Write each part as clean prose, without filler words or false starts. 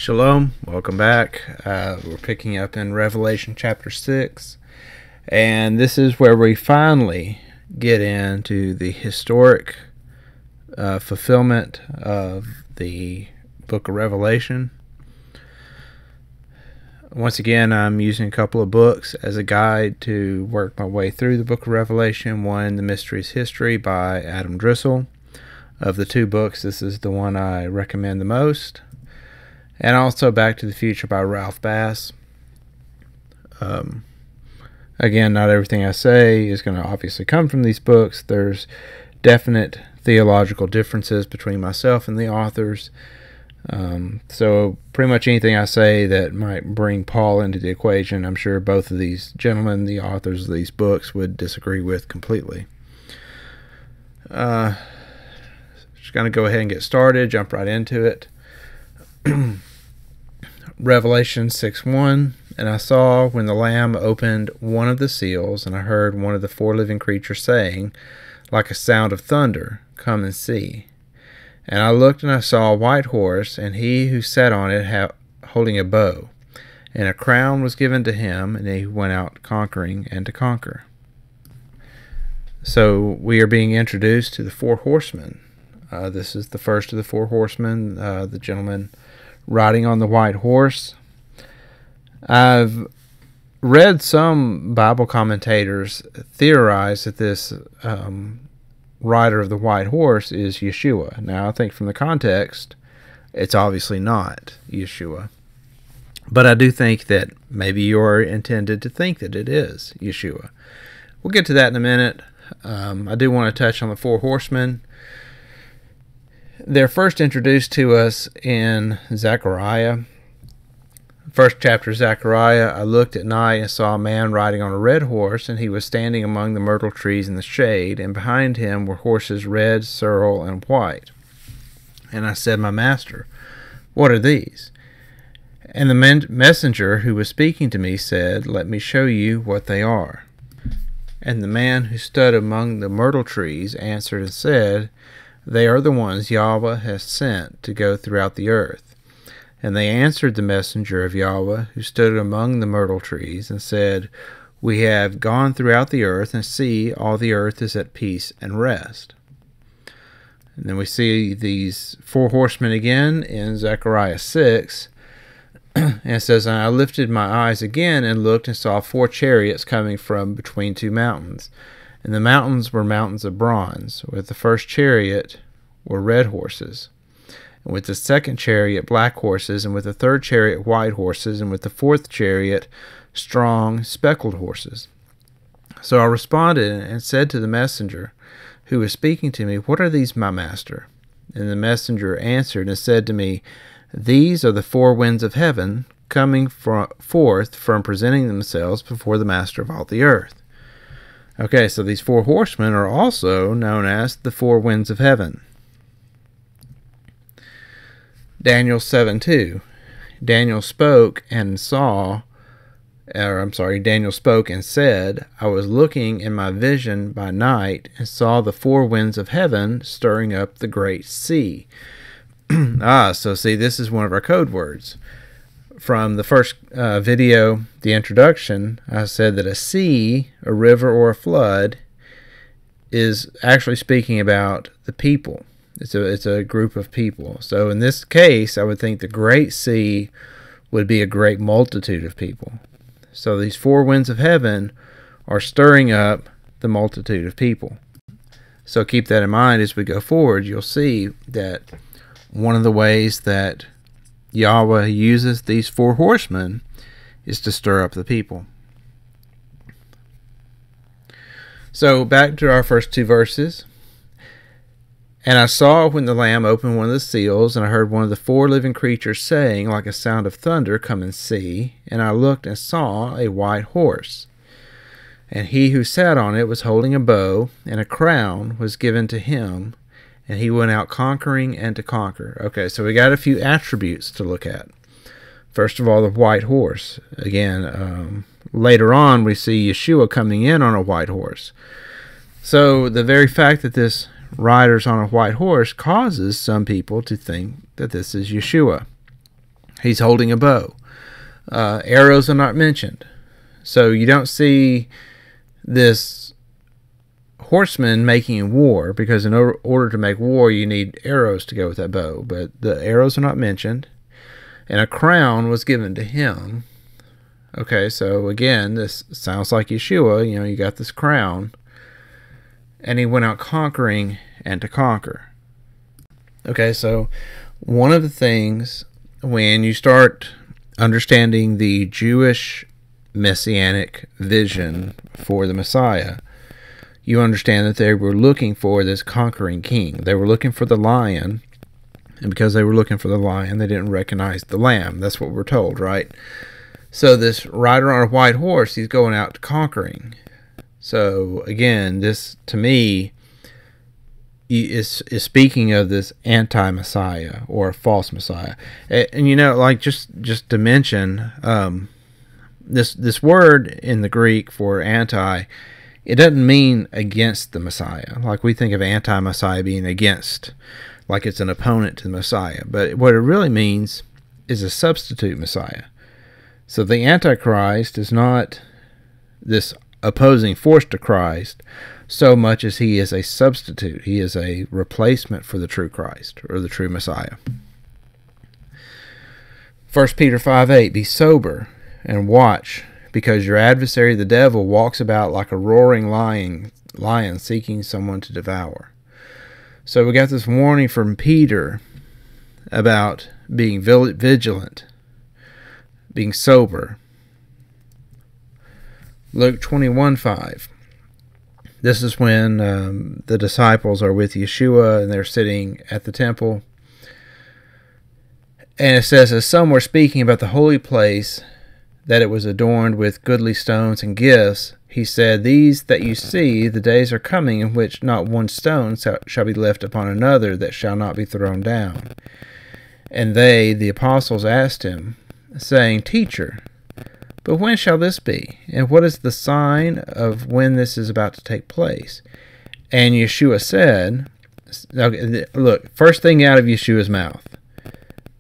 Shalom, welcome back. We're picking up in Revelation chapter 6, and this is where we finally get into the historic fulfillment of the book of Revelation. Once again, I'm using a couple of books as a guide to work my way through the book of Revelation. One, The Mysteries History by Adam Driscoll. Of the two books, this is the one I recommend the most. And also Back to the Future by Ralph Bass. Again, not everything I say is going to obviously come from these books. There's definite theological differences between myself and the authors. So pretty much anything I say that might bring Paul into the equation, I'm sure both of these gentlemen, the authors of these books, would disagree with completely. Just going to go ahead and get started, jump right into it. Revelation 6:1, and I saw when the Lamb opened one of the seals, and I heard one of the four living creatures saying, like a sound of thunder, "Come and see." And I looked, and I saw a white horse, and he who sat on it holding a bow, and a crown was given to him, and he went out conquering and to conquer. So we are being introduced to the four horsemen. This is the first of the four horsemen, the gentleman riding on the white horse. I've read some Bible commentators theorize that this rider of the white horse is Yeshua. Now, I think from the context, it's obviously not Yeshua. But I do think that maybe you're intended to think that it is Yeshua. We'll get to that in a minute. I do want to touch on the four horsemen. They're first introduced to us in Zechariah. First chapter of Zechariah, I looked at night and saw a man riding on a red horse, and he was standing among the myrtle trees in the shade, and behind him were horses red, sorrel, and white. And I said, "My master, what are these?" And the messenger who was speaking to me said, "Let me show you what they are." And the man who stood among the myrtle trees answered and said, "They are the ones Yahweh has sent to go throughout the earth." And they answered the messenger of Yahweh, who stood among the myrtle trees, and said, "We have gone throughout the earth, and see, all the earth is at peace and rest." And then we see these four horsemen again in Zechariah 6. And it says, "And I lifted my eyes again, and looked, and saw four chariots coming from between two mountains. And the mountains were mountains of bronze. With the first chariot were red horses, and with the second chariot black horses, and with the third chariot white horses, and with the fourth chariot strong speckled horses." So I responded and said to the messenger who was speaking to me, "What are these, my master?" And the messenger answered and said to me, "These are the four winds of heaven coming forth from presenting themselves before the master of all the earth." Okay, so these four horsemen are also known as the four winds of heaven. Daniel 7:2. Daniel spoke and said, "I was looking in my vision by night and saw the four winds of heaven stirring up the great sea." So see, this is one of our code words. From the first video, the introduction, I said that a sea, a river, or a flood is actually speaking about the people. It's a group of people. So in this case, I would think the great sea would be a great multitude of people. So these four winds of heaven are stirring up the multitude of people. So keep that in mind as we go forward. You'll see that one of the ways that Yahweh uses these four horsemen is to stir up the people. So back to our first two verses. "And I saw when the Lamb opened one of the seals, and I heard one of the four living creatures saying, like a sound of thunder, 'Come and see.' And I looked and saw a white horse. And he who sat on it was holding a bow, and a crown was given to him, and he went out conquering and to conquer." Okay, so we got a few attributes to look at. First of all, the white horse. Again, later on we see Yeshua coming in on a white horse. So the very fact that this rider's on a white horse causes some people to think that this is Yeshua. He's holding a bow. Arrows are not mentioned. So you don't see this horseman making war, because in order to make war, you need arrows to go with that bow. But the arrows are not mentioned. And a crown was given to him. Okay, so again, this sounds like Yeshua. You got this crown. And he went out conquering and to conquer. Okay, so one of the things when you start understanding the Jewish messianic vision for the Messiah, you understand that they were looking for this conquering king. They were looking for the lion, and because they were looking for the lion, they didn't recognize the lamb. That's what we're told, right? So this rider on a white horse, he's going out conquering. So again, this to me is speaking of this anti-Messiah or a false Messiah. And like just to mention, this word in the Greek for anti, it doesn't mean against the Messiah. Like we think of anti-Messiah being against, like it's an opponent to the Messiah. But what it really means is a substitute Messiah. So the Antichrist is not this opposing force to Christ so much as he is a substitute. He is a replacement for the true Christ or the true Messiah. 1 Peter 5:8, be sober and watch, because your adversary the devil walks about like a roaring lion seeking someone to devour. So we got this warning from Peter about being vigilant, being sober. Luke 21:5. This is when the disciples are with Yeshua and they're sitting at the temple. And it says, as some were speaking about the holy place, that it was adorned with goodly stones and gifts, he said, these that you see, the days are coming in which not one stone shall be left upon another that shall not be thrown down. And they, the apostles, asked him, saying, Teacher, but when shall this be? And what is the sign of when this is about to take place? And Yeshua said, look, first thing out of Yeshua's mouth,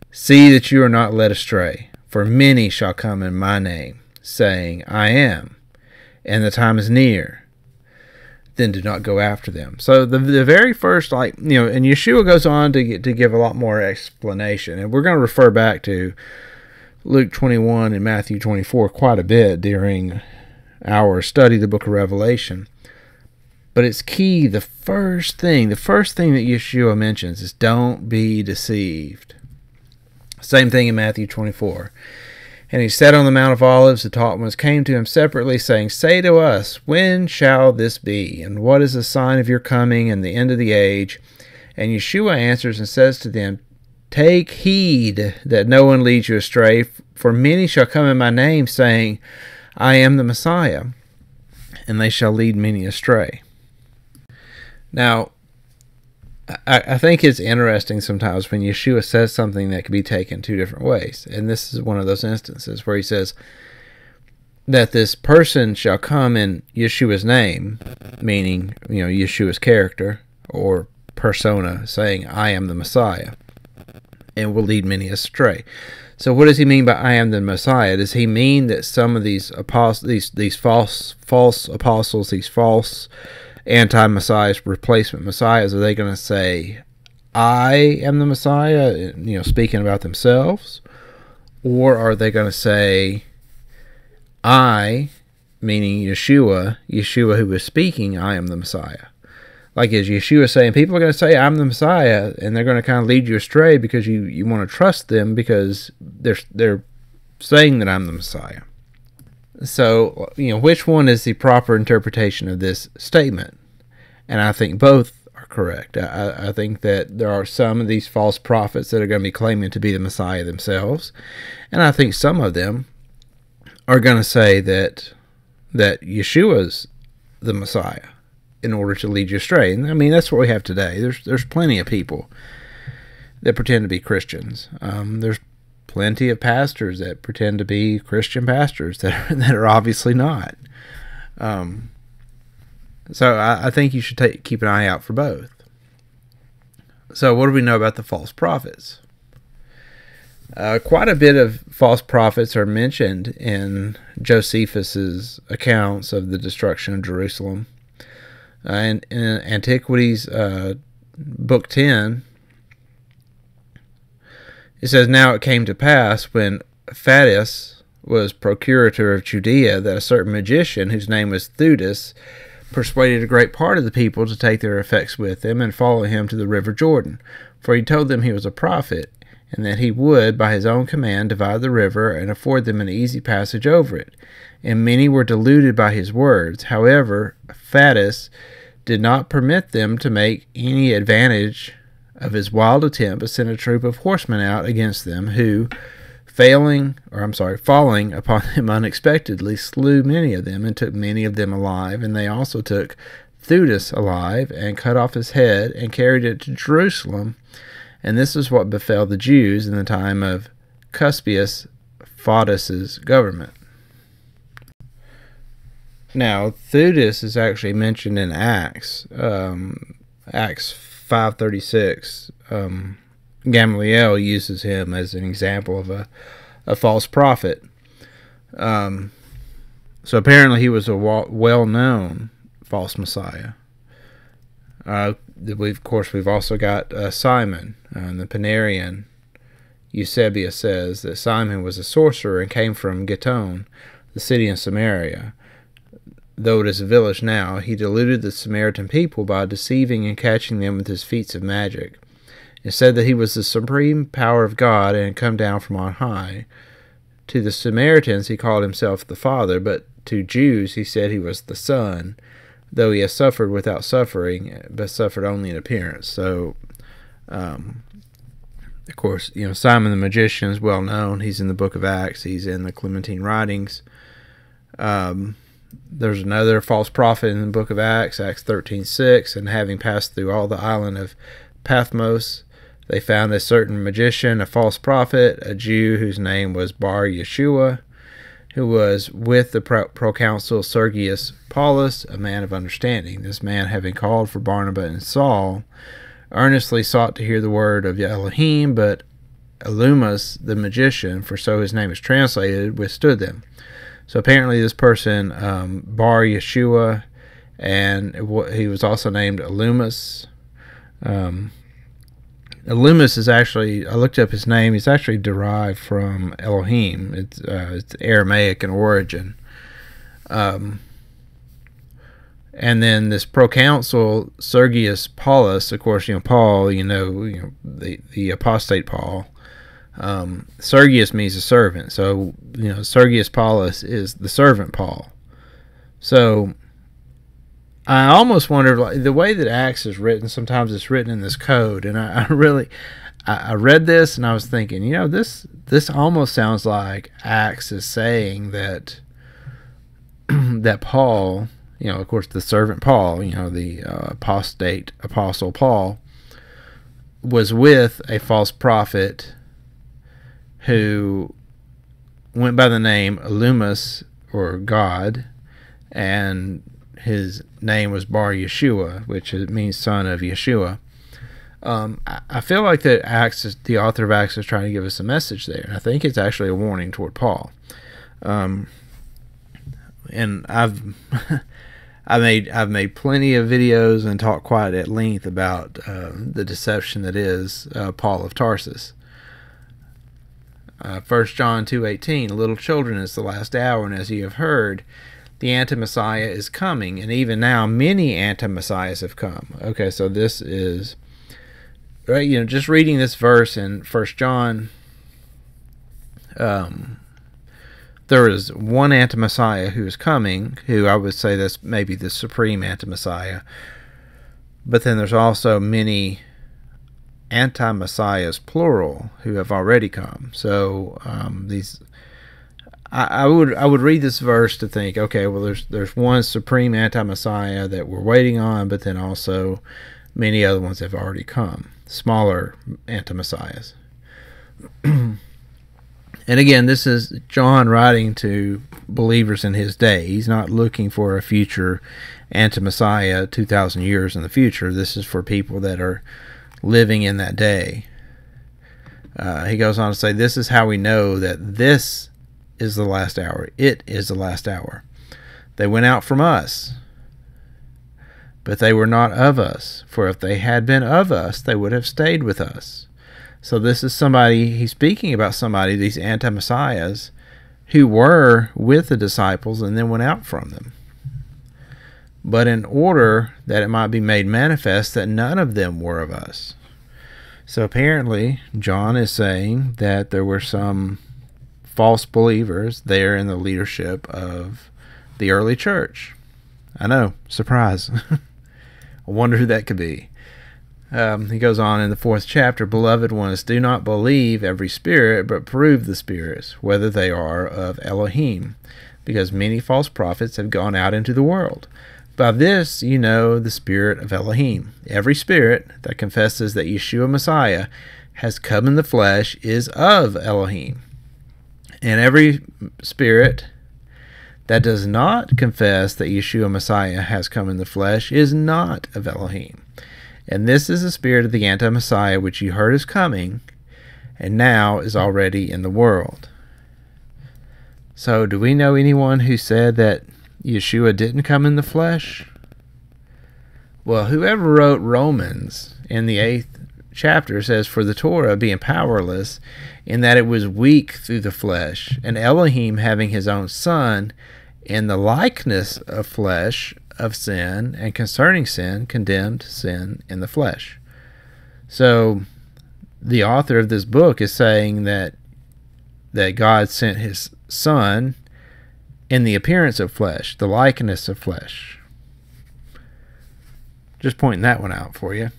see that you are not led astray, for many shall come in my name, saying, I am, and the time is near. Then do not go after them. So the very first, and Yeshua goes on to give a lot more explanation. And we're going to refer back to Luke 21 and Matthew 24 quite a bit during our study of the book of Revelation. But it's key, the first thing that Yeshua mentions is don't be deceived. Same thing in Matthew 24. And he sat on the Mount of Olives, the taught ones came to him separately, saying, say to us, when shall this be? And what is the sign of your coming and the end of the age? And Yeshua answers and says to them, take heed that no one leads you astray, for many shall come in my name, saying, I am the Messiah, and they shall lead many astray. Now, I think it's interesting sometimes when Yeshua says something that can be taken two different ways. And this is one of those instances where he says that this person shall come in Yeshua's name, meaning, Yeshua's character or persona, saying, I am the Messiah, and will lead many astray. So what does he mean by I am the Messiah? Does he mean that some of these apostles, these false apostles, these false anti-messiahs, replacement messiahs, are they going to say, I am the Messiah, speaking about themselves? Or are they going to say, I, meaning Yeshua who is speaking, I am the Messiah? Like, is Yeshua saying, people are going to say, I'm the Messiah, and they're going to kind of lead you astray because you want to trust them because they're saying that I'm the Messiah. So, which one is the proper interpretation of this statement? And I think both are correct. I think that there are some of these false prophets that are going to be claiming to be the Messiah themselves, and I think some of them are going to say that Yeshua's the Messiah in order to lead you astray. And I mean, that's what we have today. There's plenty of people that pretend to be Christians. There's plenty of pastors that pretend to be Christian pastors that are obviously not. So I think you should keep an eye out for both. So what do we know about the false prophets? Quite a bit of false prophets are mentioned in Josephus's accounts of the destruction of Jerusalem. And in Antiquities, Book 10, it says, "Now it came to pass, when Thaddeus was procurator of Judea, that a certain magician, whose name was Theudas, persuaded a great part of the people to take their effects with him and follow him to the river Jordan. For he told them he was a prophet, and that he would, by his own command, divide the river and afford them an easy passage over it. And many were deluded by his words. However, Thaddeus did not permit them to make any advantage of his wild attempt, but sent a troop of horsemen out against them, who, falling upon them unexpectedly, slew many of them, and took many of them alive. And they also took Theudas alive, and cut off his head, and carried it to Jerusalem. And this is what befell the Jews in the time of Cuspius Faudus's government." Now, Theudas is actually mentioned in Acts, Acts 5:36. Gamaliel uses him as an example of a false prophet. So apparently he was a well-known false messiah. We've also got Simon, the Panarian. Eusebius says that Simon was a sorcerer and came from Gitton, the city in Samaria. Though it is a village now, he deluded the Samaritan people by deceiving and catching them with his feats of magic. It said that he was the supreme power of God and had come down from on high. To the Samaritans he called himself the Father, but to Jews he said he was the Son, though he has suffered without suffering, but suffered only in appearance. So, of course, Simon the magician is well known. He's in the book of Acts. He's in the Clementine writings. There's another false prophet in the book of Acts, Acts 13:6, "And having passed through all the island of Pathmos, they found a certain magician, a false prophet, a Jew whose name was Bar Yeshua, who was with the proconsul Sergius Paulus, a man of understanding. This man, having called for Barnabas and Saul, earnestly sought to hear the word of Elohim, but Elumas, the magician, for so his name is translated, withstood them." So apparently this person, Bar Yeshua, and he was also named Elumas. Elumas is actually, I looked up his name, he's actually derived from Elohim. It's Aramaic in origin. And then this proconsul Sergius Paulus, of course, Paul, the apostate Paul. Sergius means a servant, so Sergius Paulus is the servant Paul. So I almost wonder, the way that Acts is written, sometimes it's written in this code, and I read this and I was thinking, this almost sounds like Acts is saying that that Paul, of course, the servant Paul, the apostate apostle Paul, was with a false prophet who went by the name Elumas, or God, and his name was Bar Yeshua, which means son of Yeshua. I feel like that the author of Acts is trying to give us a message there, and I think it's actually a warning toward Paul. And I've made plenty of videos and talked quite at length about the deception that is Paul of Tarsus. 1 John 2:18, "Little children, it's the last hour, and as you have heard, the anti-Messiah is coming, and even now many anti-Messiahs have come." Okay, so this is, right, just reading this verse in 1 John, there is one anti-Messiah who is coming, who I would say that's maybe the supreme anti-Messiah, but then there's also many anti-messiahs, plural, who have already come. So I would read this verse to think, okay, well, there's one supreme anti-messiah that we're waiting on, but then also many other ones have already come, smaller anti-messiahs. And again, this is John writing to believers in his day. He's not looking for a future anti-messiah 2,000 years in the future. This is for people that are living in that day. He goes on to say, this is how we know that this is the last hour. It is the last hour. They went out from us, but they were not of us. For if they had been of us, they would have stayed with us. So this is somebody, he's speaking about somebody, these anti-messiahs, who were with the disciples and then went out from them. But in order that it might be made manifest that none of them were of us. So apparently, John is saying that there were some false believers there in the leadership of the early church. I know, surprise. I wonder who that could be. He goes on in the 4th chapter, Beloved ones, do not believe every spirit, but prove the spirits, whether they are of Elohim, because many false prophets have gone out into the world. By this you know the spirit of Elohim. Every spirit that confesses that Yeshua Messiah has come in the flesh is of Elohim. And every spirit that does not confess that Yeshua Messiah has come in the flesh is not of Elohim. And this is the spirit of the anti-Messiah which you heard is coming, and now is already in the world. So, do we know anyone who said that Yeshua didn't come in the flesh? Well, whoever wrote Romans in the 8th chapter says, For the Torah being powerless, in that it was weak through the flesh, and Elohim having his own Son, in the likeness of flesh, of sin, and concerning sin, condemned sin in the flesh. So the author of this book is saying that God sent his Son in the appearance of flesh, the likeness of flesh. Just pointing that one out for you.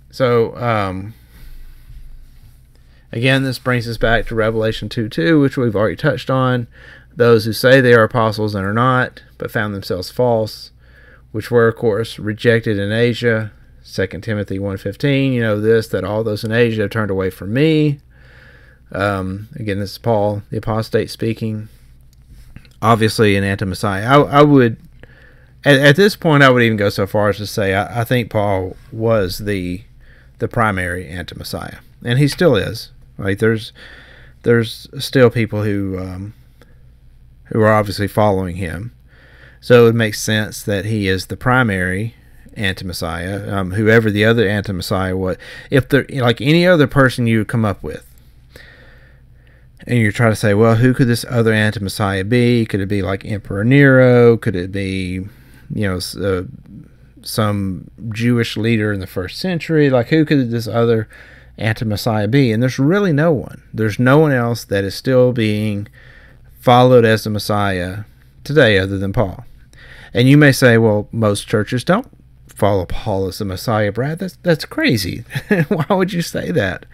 So, again, this brings us back to Revelation 2:2, which we've already touched on. Those who say they are apostles and are not, but found themselves false, which were, of course, rejected in Asia. 2 Timothy 1:15, you know this, that all those in Asia have turned away from me. Again, this is Paul, the apostate, speaking. Obviously, an anti-Messiah. I would, at this point, I would even go so far as to say I think Paul was the primary anti-Messiah, and he still is. Right? There's still people who are obviously following him, so it would make sense that he is the primary anti-Messiah. Whoever the other anti-Messiah was, if there, like any other person you would come up with, and you're trying to say, well, who could this other anti-Messiah be? Could it be like Emperor Nero? Could it be, some Jewish leader in the 1st century? Like, who could this other anti-Messiah be? And there's really no one. There's no one else that is still being followed as the Messiah today other than Paul. And you may say, well, most churches don't follow Paul as the Messiah, Brad. That's crazy. Why would you say that?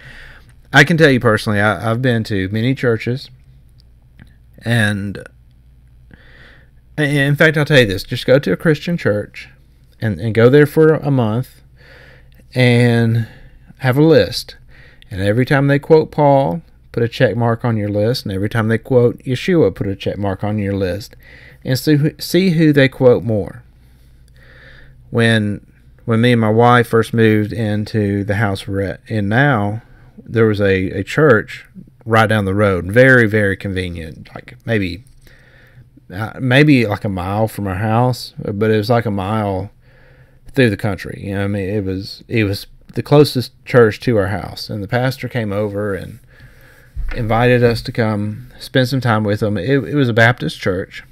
I can tell you personally, I've been to many churches, and in fact, I'll tell you this, just go to a Christian church and go there for a month and have a list. And every time they quote Paul, put a check mark on your list. And every time they quote Yeshua, put a check mark on your list. And see who they quote more. When me and my wife first moved into the house we're in now, there was a church right down the road, very, very convenient, like maybe like a mile from our house, but it was like a mile through the country. You know, I mean, it was the closest church to our house, and the pastor came over and invited us to come spend some time with him. It was a Baptist church,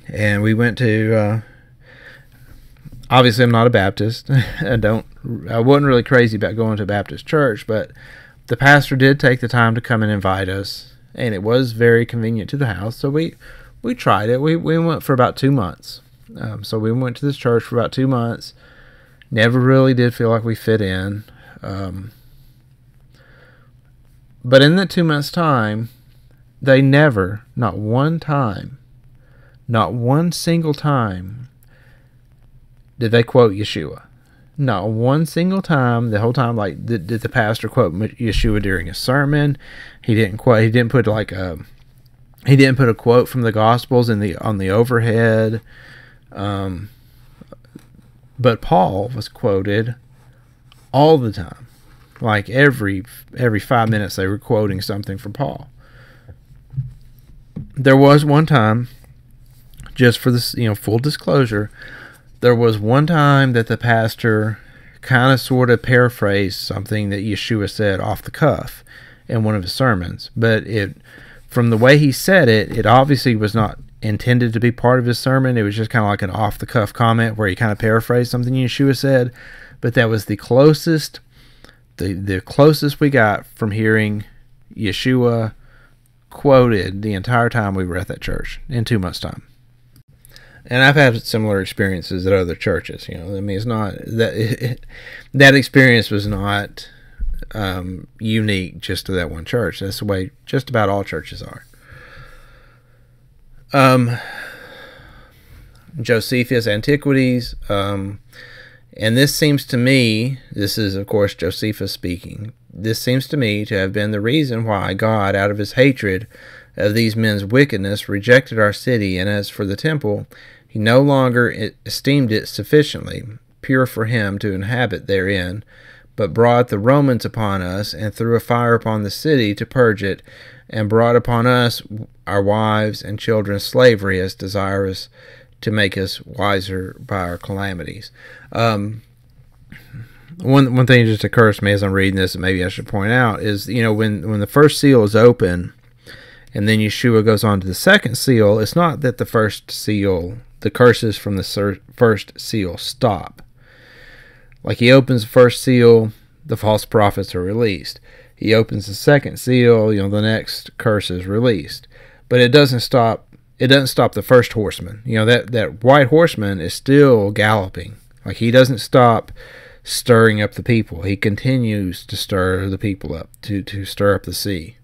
and we went to. Obviously, I'm not a Baptist. I wasn't really crazy about going to a Baptist church, but the pastor did take the time to come and invite us, and it was very convenient to the house. So we tried it. We went for about 2 months. So we went to this church for about 2 months. Never really did feel like we fit in. But in that 2 months' time, they never, not one time, not one single time, did they quote Yeshua. Not one single time. The whole time, like, did the pastor quote Yeshua during a sermon? He didn't quote. He didn't put a quote from the Gospels on the overhead. But Paul was quoted all the time. Like every 5 minutes they were quoting something from Paul. There was one time, just for this, full disclosure, there was one time that the pastor kind of sort of paraphrased something that Yeshua said off the cuff in one of his sermons. But from the way he said it, it obviously was not intended to be part of his sermon. It was just kind of like an off the cuff comment where he kind of paraphrased something Yeshua said. But that was the closest we got from hearing Yeshua quoted the entire time we were at that church in 2 months' time. And I've had similar experiences at other churches. It's not that experience was not unique just to that one church. That's the way just about all churches are. Josephus Antiquities, and this seems to me, this is of course Josephus speaking, this seems to me to have been the reason why God, out of his hatred of these men's wickedness, rejected our city, and as for the temple, he no longer esteemed it sufficiently pure for him to inhabit therein, but brought the Romans upon us, and threw a fire upon the city to purge it, and brought upon us our wives and children slavery, as desirous to make us wiser by our calamities. One thing that just occurs to me as I'm reading this, and maybe I should point out, is when the first seal is open, and then Yeshua goes on to the second seal, it's not that the first seal, the curses from the first seal, stop. Like he opens the first seal, the false prophets are released. He opens the second seal, the next curse is released. But it doesn't stop. It doesn't stop the first horseman. That white horseman is still galloping. Like he doesn't stop stirring up the people. He continues to stir the people up, to stir up the sea.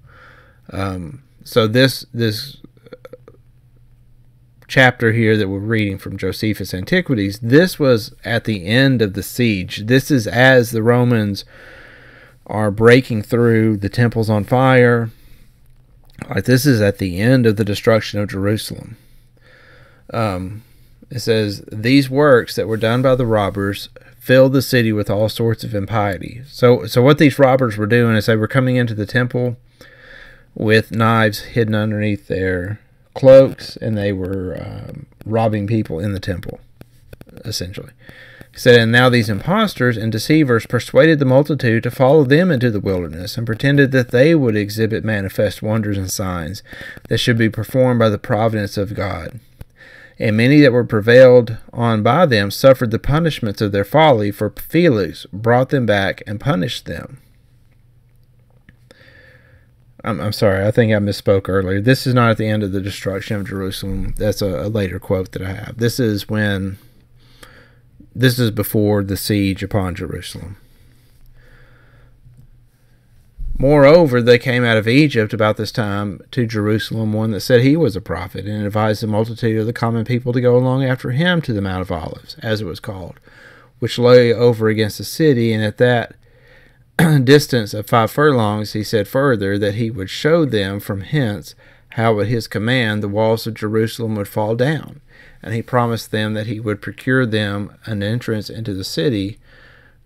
So this chapter here that we're reading from Josephus Antiquities, this was at the end of the siege. This is as the Romans are breaking through, the temple's on fire. Like this is at the end of the destruction of Jerusalem. It says, these works that were done by the robbers filled the city with all sorts of impiety. So what these robbers were doing is they were coming into the temple with knives hidden underneath their cloaks, and they were robbing people in the temple, essentially. He said, and now these impostors and deceivers persuaded the multitude to follow them into the wilderness, and pretended that they would exhibit manifest wonders and signs that should be performed by the providence of God. And many that were prevailed on by them suffered the punishments of their folly, for Felix brought them back and punished them. I'm sorry, I think I misspoke earlier. This is not at the end of the destruction of Jerusalem. That's a later quote that I have. This is before the siege upon Jerusalem. Moreover, they came out of Egypt about this time to Jerusalem one that said he was a prophet, and advised the multitude of the common people to go along after him to the Mount of Olives, as it was called, which lay over against the city, and at that distance of 5 furlongs. He said further that he would show them from hence how at his command the walls of Jerusalem would fall down, and he promised them that he would procure them an entrance into the city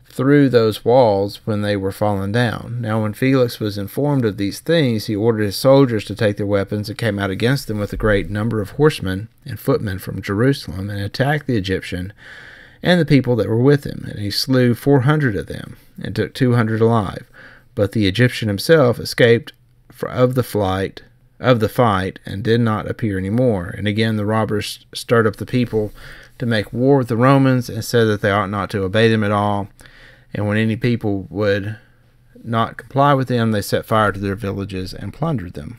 through those walls when they were fallen down. Now when Felix was informed of these things, he ordered his soldiers to take their weapons, and came out against them with a great number of horsemen and footmen from Jerusalem, and attacked the Egyptian and the people that were with him. And he slew 400 of them, and took 200 alive. But the Egyptian himself escaped of the fight, and did not appear any more. And again the robbers stirred up the people to make war with the Romans, and said that they ought not to obey them at all. And when any people would not comply with them, they set fire to their villages and plundered them.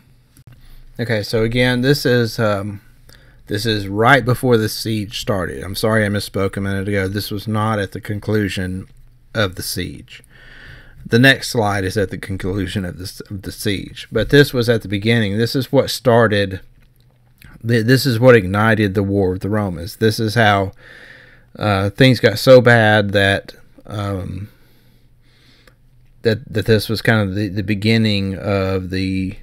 Okay, so again, this is right before the siege started. I'm sorry I misspoke a minute ago. This was not at the conclusion of the siege. The next slide is at the conclusion of the siege. But this was at the beginning. This is what started, this is what ignited the war with the Romans. This is how things got so bad that that this was kind of the beginning of the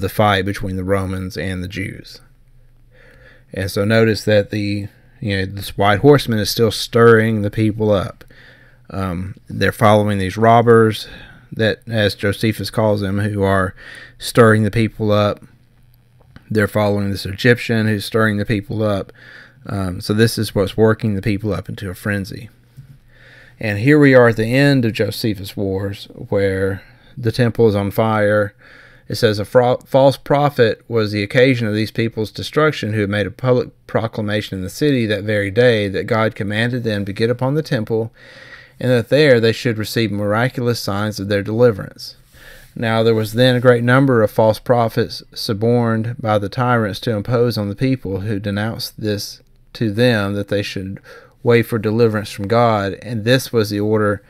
fight between the Romans and the Jews. And so notice that this white horseman is still stirring the people up. They're following these robbers that, as Josephus calls them, who are stirring the people up. They're following this Egyptian who's stirring the people up. So this is what's working the people up into a frenzy. And here we are at the end of Josephus' wars, where the temple is on fire. It says a false prophet was the occasion of these people's destruction, who had made a public proclamation in the city that very day that God commanded them to get upon the temple, and that there they should receive miraculous signs of their deliverance. Now there was then a great number of false prophets suborned by the tyrants to impose on the people, who denounced this to them, that they should wait for deliverance from God, and this was the order,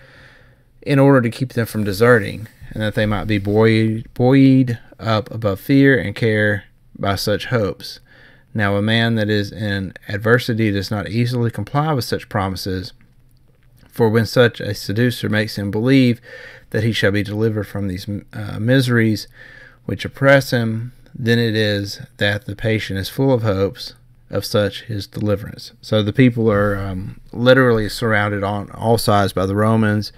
in order to keep them from deserting, and that they might be buoyed up above fear and care by such hopes. Now a man that is in adversity does not easily comply with such promises, for when such a seducer makes him believe that he shall be delivered from these miseries which oppress him, then it is that the patient is full of hopes of such his deliverance. So the people are literally surrounded on all sides by the Romans.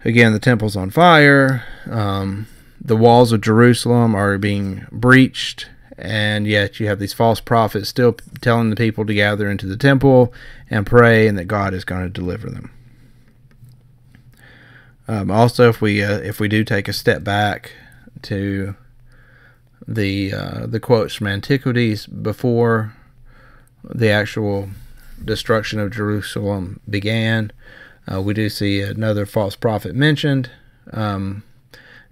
Again, the temple's on fire. The walls of Jerusalem are being breached, and yet you have these false prophets still telling the people to gather into the temple and pray, and that God is going to deliver them. Also, if we do take a step back to the quotes from antiquities before the actual destruction of Jerusalem began, we do see another false prophet mentioned.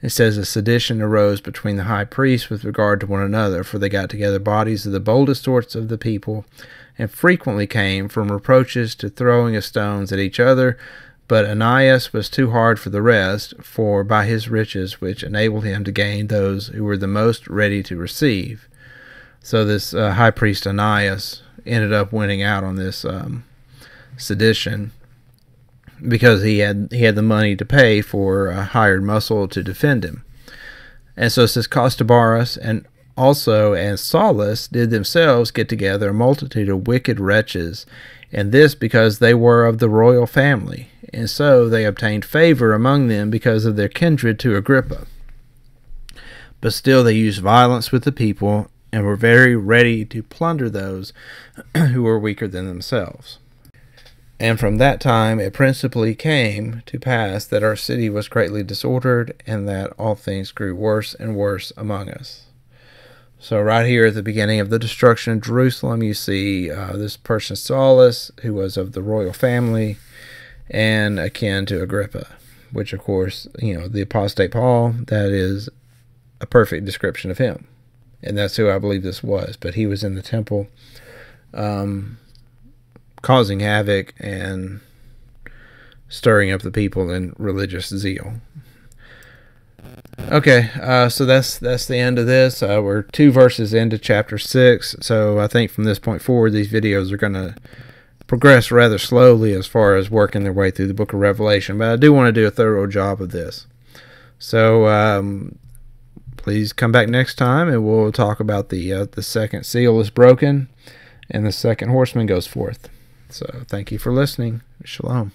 It says a sedition arose between the high priests with regard to one another, for they got together bodies of the boldest sorts of the people, and frequently came from reproaches to throwing of stones at each other. But Ananias was too hard for the rest, for by his riches, which enabled him to gain those who were the most ready to receive. So this high priest Ananias ended up winning out on this sedition, because he had the money to pay for a hired muscle to defend him. And so it says Costobarus and Saulus did themselves get together a multitude of wicked wretches, and this because they were of the royal family, and so they obtained favor among them because of their kindred to Agrippa. But still they used violence with the people, and were very ready to plunder those who were weaker than themselves. And from that time it principally came to pass that our city was greatly disordered, and that all things grew worse and worse among us. So right here at the beginning of the destruction of Jerusalem, you see this person Saulus, who was of the royal family and akin to Agrippa, which of course, the apostate Paul, that is a perfect description of him. And that's who I believe this was. But he was in the temple causing havoc and stirring up the people in religious zeal. Okay, so that's the end of this. We're 2 verses into chapter 6, so I think from this point forward, these videos are going to progress rather slowly as far as working their way through the book of Revelation, but I do want to do a thorough job of this. So please come back next time, and we'll talk about the second seal is broken, and the second horseman goes forth. So thank you for listening. Shalom.